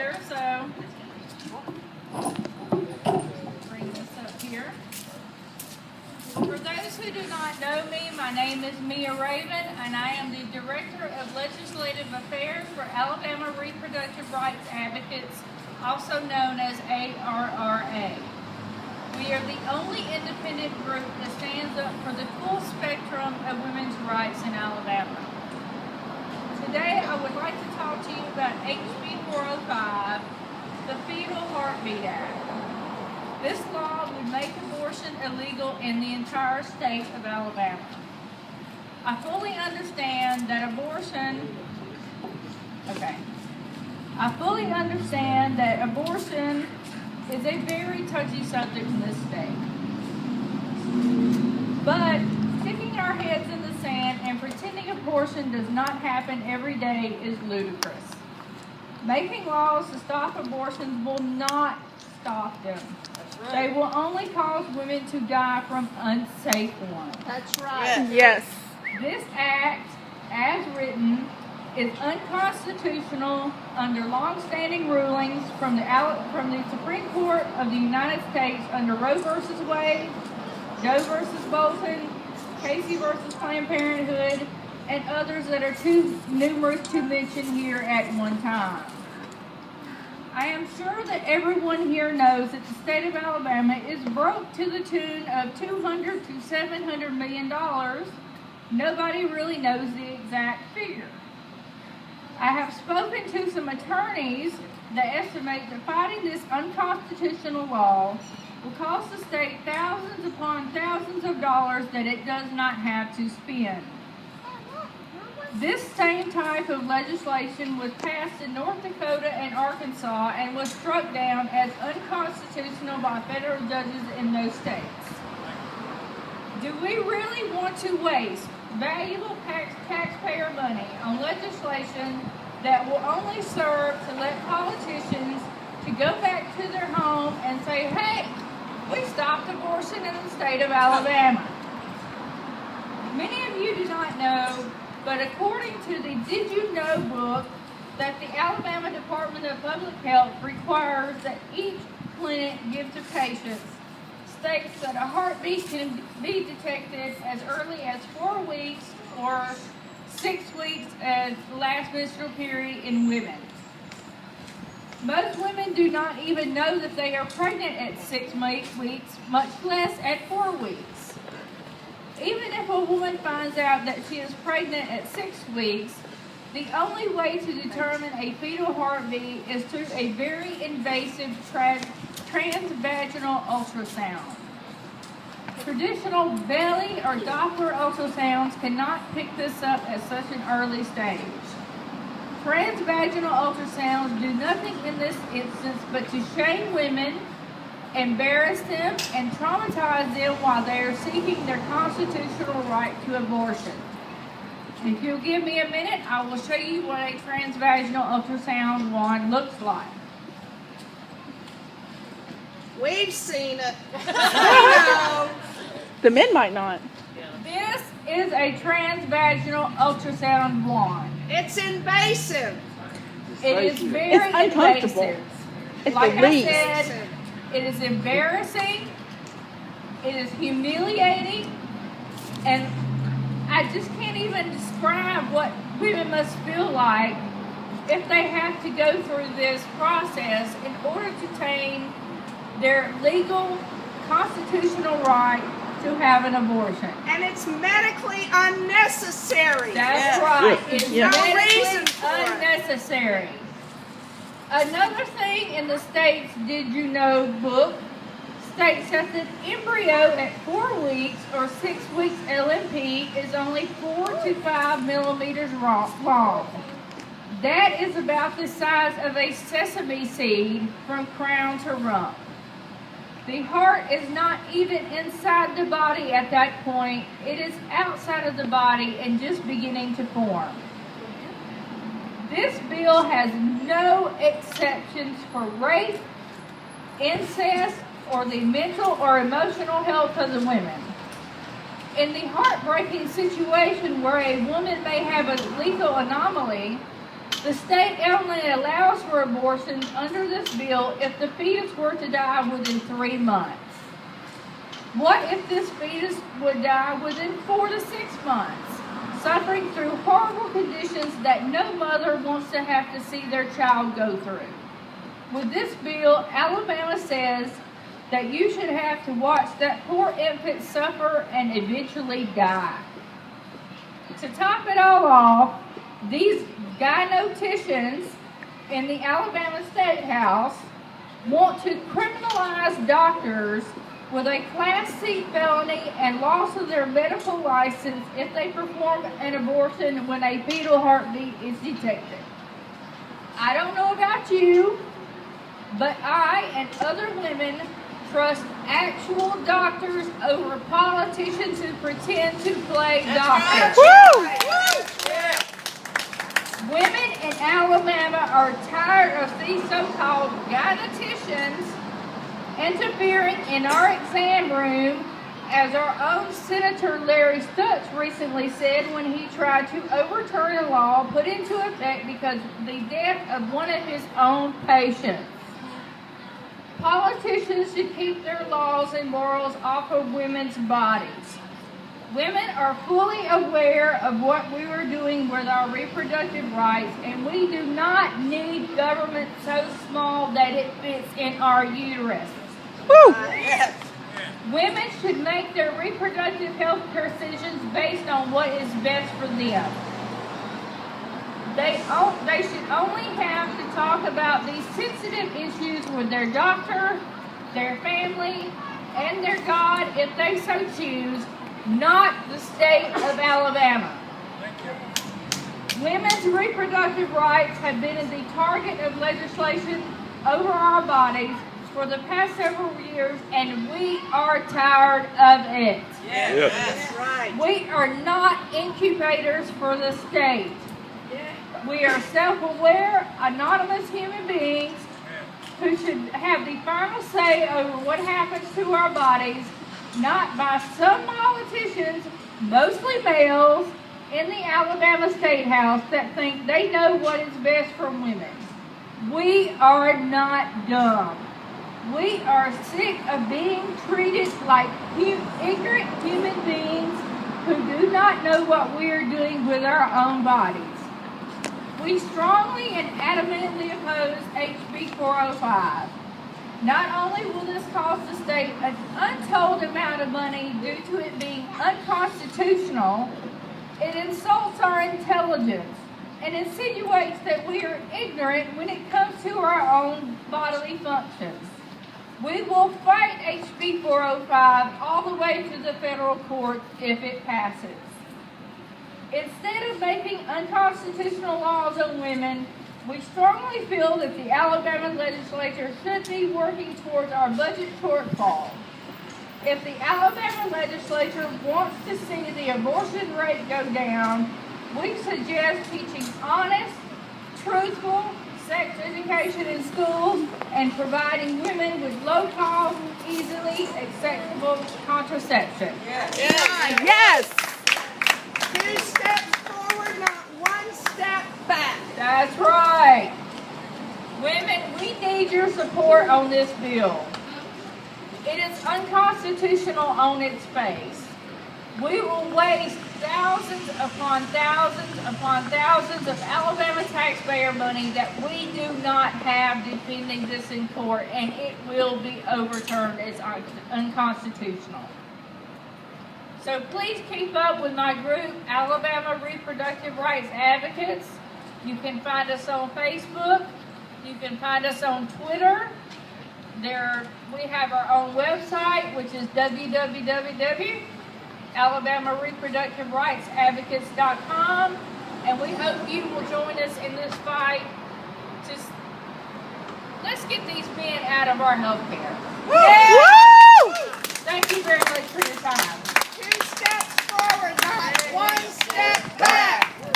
here, so bring this up here. For those who do not know me, my name is Mia Raven, and I am the Director of Legislative Affairs for Alabama Reproductive Rights Advocates, also known as ARRA. We are the only independent group that stands up for the full spectrum of women's rights in Alabama. Today, I would like to talk to you about HB405, the Fetal Heartbeat Act. This law would make abortion illegal in the entire state of Alabama. I fully understand that abortion is a very touchy subject in this state. But sticking our heads in the sand and pretending abortion does not happen every day is ludicrous. Making laws to stop abortions will not stop them. Right. They will only cause women to die from unsafe ones. That's right. Yes. This act, as written, is unconstitutional under long-standing rulings from the Supreme Court of the United States under Roe v. Wade, Doe v. Bolton, Casey v. Planned Parenthood, and others that are too numerous to mention here at one time. I am sure that everyone here knows that the state of Alabama is broke to the tune of $200 to $700 million. Nobody really knows the exact figure. I have spoken to some attorneys that estimate that fighting this unconstitutional law will cost the state thousands upon thousands of dollars that it does not have to spend. This same type of legislation was passed in North Dakota and Arkansas and was struck down as unconstitutional by federal judges in those states. Do we really want to waste valuable taxpayer money on legislation that will only serve to let politicians to go back to their home and say, hey, we stopped abortion in the state of Alabama? Many of you do not know, but according to the Did You Know book that the Alabama Department of Public Health requires that each clinic give to patients, states that a heartbeat can be detected as early as 4 weeks or 6 weeks as the last menstrual period in women. Most women do not even know that they are pregnant at 6 weeks, much less at 4 weeks. Even if a woman finds out that she is pregnant at 6 weeks, the only way to determine a fetal heartbeat is through a very invasive transvaginal ultrasound. Traditional belly or Doppler ultrasounds cannot pick this up at such an early stage. Transvaginal ultrasounds do nothing in this instance but to shame women, embarrass them, and traumatize them while they are seeking their constitutional right to abortion. If you'll give me a minute, I will show you what a transvaginal ultrasound wand looks like. We've seen it. The men might not. This is a transvaginal ultrasound wand. It's invasive. It is very uncomfortable. invasive. It's like the I least. said, it is embarrassing, it is humiliating, and I just can't even describe what women must feel like if they have to go through this process in order to obtain their legal constitutional right to have an abortion. And it's medically unnecessary. That's right. Yes. It's Yes. No medically reason for it. unnecessary. Another thing in the state's Did You Know book states that the embryo at 4 weeks or 6 weeks LMP is only 4 to 5 millimeters long. That is about the size of a sesame seed from crown to rump. The heart is not even inside the body at that point. It is outside of the body and just beginning to form. This bill has no exceptions for rape, incest, or the mental or emotional health of the women. In the heartbreaking situation where a woman may have a lethal anomaly, The state only allows for abortions under this bill if the fetus were to die within 3 months. What if this fetus would die within 4 to 6 months, suffering through horrible conditions that no mother wants to have to see their child go through? With this bill, Alabama says that you should have to watch that poor infant suffer and eventually die. To top it all off, these gyneticians in the Alabama State House want to criminalize doctors with a Class C felony and loss of their medical license if they perform an abortion when a fetal heartbeat is detected. I don't know about you, but I and other women trust actual doctors over politicians who pretend to play doctors. Women in Alabama are tired of these so-called gyneticians interfering in our exam room, as our own Senator Larry Stutz recently said when he tried to overturn a law put into effect because of the death of one of his own patients. Politicians should keep their laws and morals off of women's bodies. Women are fully aware of what we are doing with our reproductive rights, and we do not need government so small that it fits in our uterus. Yes. Women should make their reproductive health decisions based on what is best for them. They should only have to talk about these sensitive issues with their doctor, their family, and their God if they so choose, not the state of Alabama. Women's reproductive rights have been the target of legislation over our bodies for the past several years, and we are tired of it. Yes. That's right. We are not incubators for the state. We are self-aware, anonymous human beings who should have the final say over what happens to our bodies, not by some politicians, mostly males, in the Alabama State House that think they know what is best for women. We are not dumb. We are sick of being treated like ignorant human beings who do not know what we are doing with our own bodies. We strongly and adamantly oppose HB405. Not only will this cost the state an untold amount of money due to it being unconstitutional, it insults our intelligence and insinuates that we are ignorant when it comes to our own bodily functions. We will fight HB405 all the way to the federal courts if it passes. Instead of making unconstitutional laws on women, we strongly feel that the Alabama legislature should be working towards our budget shortfall. If the Alabama legislature wants to see the abortion rate go down, we suggest teaching honest, truthful sex education in schools and providing women with low-cost, easily accessible contraception. Yes. 2 steps forward, not 1 step back. That's right. Women, we need your support on this bill. It is unconstitutional on its face. We will waste thousands upon thousands of Alabama taxpayer money that we do not have defending this in court, and it will be overturned as unconstitutional. So please keep up with my group, Alabama Reproductive Rights Advocates. You can find us on Facebook. You can find us on Twitter. We have our own website, which is www.alabamareproductiverightsadvocates.com, and we hope you will join us in this fight. Let's get these men out of our health care. Yeah. Thank you very much for your time. 2 steps forward, not 1 step back.